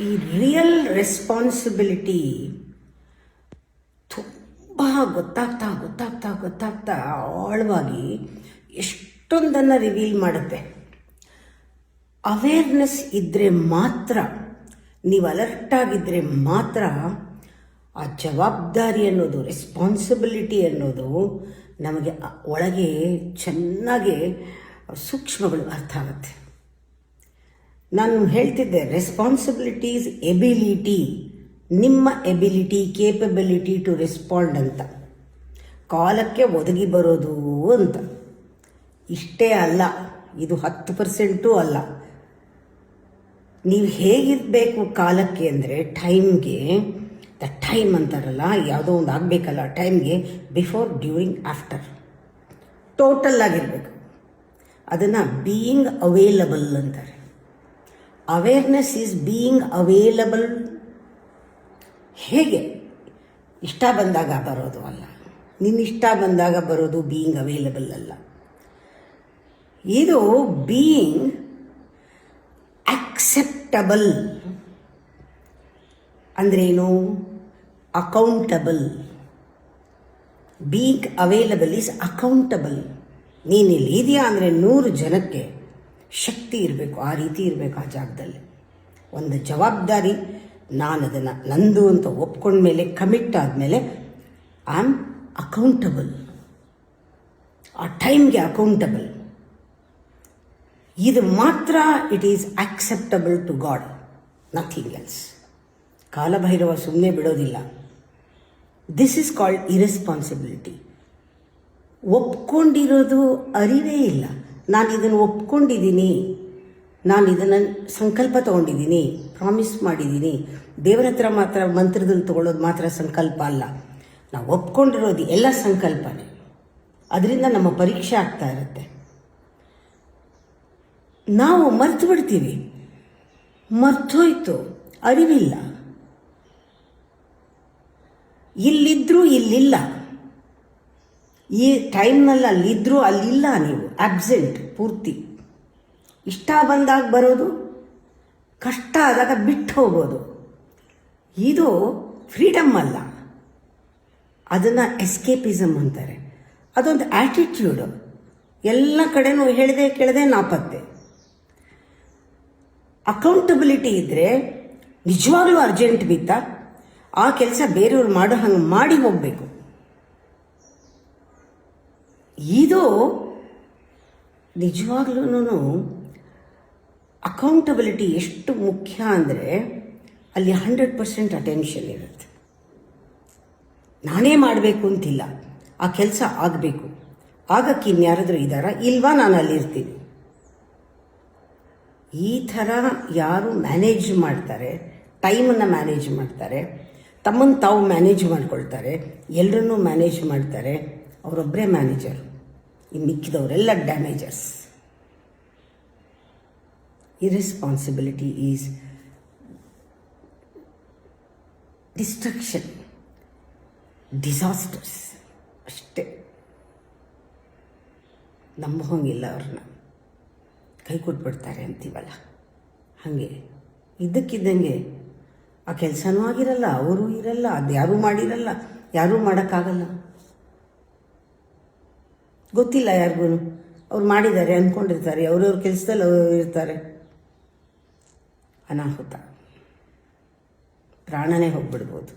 ಈ real responsibility ತುಂಬ ಗೊತ್ತಾಗ್ತಾ ಗೊತ್ತಾಗ್ತಾ ಗೊತ್ತಾಗ್ತಾ ಆಳವಾಗಿ ಎಷ್ಟೊಂದನ್ನು ರಿವೀಲ್ ಮಾಡುತ್ತೆ. ಅವೇರ್ನೆಸ್ ಇದ್ದರೆ ಮಾತ್ರ, ನೀವು ಅಲರ್ಟಾಗಿದ್ದರೆ ಮಾತ್ರ ಆ ಜವಾಬ್ದಾರಿ ಅನ್ನೋದು, ರೆಸ್ಪಾನ್ಸಿಬಿಲಿಟಿ ಅನ್ನೋದು ನಮಗೆ ಒಳಗೆ ಚೆನ್ನಾಗಿ ಸೂಕ್ಷ್ಮಗಳು ಅರ್ಥ ಆಗುತ್ತೆ. ನಾನು ಹೇಳ್ತಿದ್ದೆ, ರೆಸ್ಪಾನ್ಸಿಬಿಲಿಟೀಸ್ ಎಬಿಲಿಟಿ, ನಿಮ್ಮ ಎಬಿಲಿಟಿ, ಕೇಪಬಿಲಿಟಿ ಟು ರೆಸ್ಪಾಂಡ್ ಅಂತ, ಕಾಲಕ್ಕೆ ಒದಗಿ ಬರೋದು ಅಂತ. ಇಷ್ಟೇ ಅಲ್ಲ, ಇದು 10% ಅಲ್ಲ. ನೀವು ಹೇಗಿರಬೇಕು ಕಾಲಕ್ಕೆ ಅಂದರೆ, ಟೈಮ್ಗೆ, ದ ಟೈಮ್ ಅಂತಾರಲ್ಲ, ಯಾವುದೋ ಒಂದು ಆಗಬೇಕಲ್ಲ ಟೈಮ್ಗೆ, ಬಿಫೋರ್, ಡ್ಯೂರಿಂಗ್, ಆಫ್ಟರ್, ಟೋಟಲ್ ಆಗಿರಬೇಕು. ಅದನ್ನು ಬೀಯಿಂಗ್ ಅವೈಲಬಲ್ ಅಂತಾರೆ. Awareness is being available. ಹೇಗೆ? ಇಷ್ಟ ಬಂದಾಗ ಬರೋದು ಅಲ್ಲ, ನಿನ್ನ ಇಷ್ಟ ಬಂದಾಗ ಬರೋದು ಬೀಯಿಂಗ್ ಅವೈಲಬಲ್ ಅಲ್ಲ. ಇದು ಬೀಯಿಂಗ್ ಅಕ್ಸೆಪ್ಟಬಲ್. ಅಂದ್ರೇನು? Accountable. Being available is accountable. ನೀನಿಲ್ಲಿ ಇದೆಯಾ ಅಂದರೆ 100 ಜನಕ್ಕೆ ಶಕ್ತಿ ಇರಬೇಕು, ಆ ರೀತಿ ಇರಬೇಕು ಆ ಜಾಗದಲ್ಲಿ. ಒಂದು ಜವಾಬ್ದಾರಿ, ನಾನು ಅದನ್ನು ನಂದು ಅಂತ ಒಪ್ಕೊಂಡ್ಮೇಲೆ, ಕಮಿಟ್ ಆದಮೇಲೆ ಐ ಆಮ್ ಅಕೌಂಟಬಲ್, ಆ ಟೈಮ್ಗೆ ಅಕೌಂಟಬಲ್. ಇದು ಮಾತ್ರ it is acceptable to God, nothing else. Kalabhairava ಸುಮ್ಮನೆ ಬಿಡೋದಿಲ್ಲ. This is called irresponsibility. ಒಪ್ಕೊಂಡಿರೋದು ಅರಿವೇ ಇಲ್ಲ. ನಾನು ಇದನ್ನು ಒಪ್ಕೊಂಡಿದ್ದೀನಿ, ನಾನು ಇದನ್ನು ಸಂಕಲ್ಪ ತೊಗೊಂಡಿದ್ದೀನಿ, ಪ್ರಾಮಿಸ್ ಮಾಡಿದ್ದೀನಿ. ದೇವರ ಹತ್ರ ಮಾತ್ರ ಮಂತ್ರದಲ್ಲಿ ತೊಗೊಳ್ಳೋದು ಮಾತ್ರ ಸಂಕಲ್ಪ ಅಲ್ಲ. ನಾವು ಒಪ್ಕೊಂಡಿರೋದು ಎಲ್ಲ ಸಂಕಲ್ಪನೇ. ಅದರಿಂದ ನಮ್ಮ ಪರೀಕ್ಷೆ ಆಗ್ತಾ ಇರುತ್ತೆ. ನಾವು ಮರ್ತು ಬಿಡ್ತೀವಿ, ಮರ್ತೋಯ್ತು, ಅರಿವಿಲ್ಲ. ಇಲ್ಲಿದ್ದರೂ ಇಲ್ಲಿಲ್ಲ, ಈ ಟೈಮ್ನಲ್ಲಿ ಅಲ್ಲಿದ್ದರೂ ಅಲ್ಲಿಲ್ಲ. ನೀವು ಆಬ್ಸೆಂಟ್ ಪೂರ್ತಿ. ಇಷ್ಟ ಬಂದಾಗ ಬರೋದು, ಕಷ್ಟ ಆದಾಗ ಬಿಟ್ಟು ಹೋಗೋದು. ಇದು ಫ್ರೀಡಮ್ ಅಲ್ಲ, ಅದನ್ನು ಎಸ್ಕೇಪಿಸಮ್ ಅಂತಾರೆ. ಅದೊಂದು ಆ್ಯಟಿಟ್ಯೂಡು. ಎಲ್ಲ ಕಡೆನೂ ಹೇಳಿದೆ ಕೇಳದೆ ನಾಪತ್ತೆ. ಅಕೌಂಟಬಿಲಿಟಿ ಇದ್ದರೆ ನಿಜವಾಗ್ಲೂ ಅರ್ಜೆಂಟ್ ಬಿತ್ತ ಆ ಕೆಲಸ ಬೇರೆಯವ್ರು ಮಾಡೋ ಹಂಗೆ ಮಾಡಿ ಹೋಗಬೇಕು. ಇದು ನಿಜವಾಗ್ಲೂ ಅಕೌಂಟಬಿಲಿಟಿ ಎಷ್ಟು ಮುಖ್ಯ ಅಂದರೆ, ಅಲ್ಲಿ 100% ಅಟೆನ್ಷನ್ ಇರುತ್ತೆ. ನಾನೇ ಮಾಡಬೇಕು ಅಂತಿಲ್ಲ, ಆ ಕೆಲಸ ಆಗಬೇಕು. ಆಗಕ್ಕೆ ಇನ್ಯಾರಾದರೂ ಇದ್ದಾರಾ? ಇಲ್ವಾ? ನಾನು ಅಲ್ಲಿರ್ತೀನಿ. ಈ ಥರ ಯಾರು ಮ್ಯಾನೇಜ್ ಮಾಡ್ತಾರೆ, ಟೈಮನ್ನು ಮ್ಯಾನೇಜ್ ಮಾಡ್ತಾರೆ, ತಮ್ಮನ್ನು ತಾವು ಮ್ಯಾನೇಜ್ ಮಾಡ್ಕೊಳ್ತಾರೆ, ಎಲ್ಲರನ್ನೂ ಮ್ಯಾನೇಜ್ ಮಾಡ್ತಾರೆ, ಅವರೊಬ್ಬರೇ ಮ್ಯಾನೇಜರ್. ಈ ಮಿಕ್ಕಿದವರೆಲ್ಲ ಡ್ಯಾಮೇಜರ್ಸ್. ಇರೆಸ್ಪಾನ್ಸಿಬಿಲಿಟಿ ಈಸ್ ಡಿಸ್ಟ್ರಕ್ಷನ್, ಡಿಸಾಸ್ಟರ್ಸ್ ಅಷ್ಟೇ. ನಂಬೋಂಗಿಲ್ಲ, ಅವ್ರನ್ನ ಕೈ ಕೊಟ್ಬಿಡ್ತಾರೆ ಅಂತೀವಲ್ಲ, ಹಾಗೆ ಇದ್ದಕ್ಕಿದ್ದಂಗೆ ಆ ಕೆಲಸನೂ ಆಗಿರಲ್ಲ, ಅವರು ಇರಲ್ಲ, ಅದು ಯಾರೂ ಮಾಡಿರಲ್ಲ, ಯಾರೂ ಮಾಡೋಕ್ಕಾಗಲ್ಲ. ಗೊತ್ತಿಲ್ಲ ಯಾರಿಗೂ. ಅವ್ರು ಮಾಡಿದ್ದಾರೆ ಅಂದ್ಕೊಂಡಿರ್ತಾರೆ, ಅವ್ರವ್ರ ಕೆಲಸದಲ್ಲಿ ಅವರು ಇರ್ತಾರೆ. ಅನಾಹುತ, ಪ್ರಾಣನೇ ಹೋಗ್ಬಿಡ್ಬೋದು.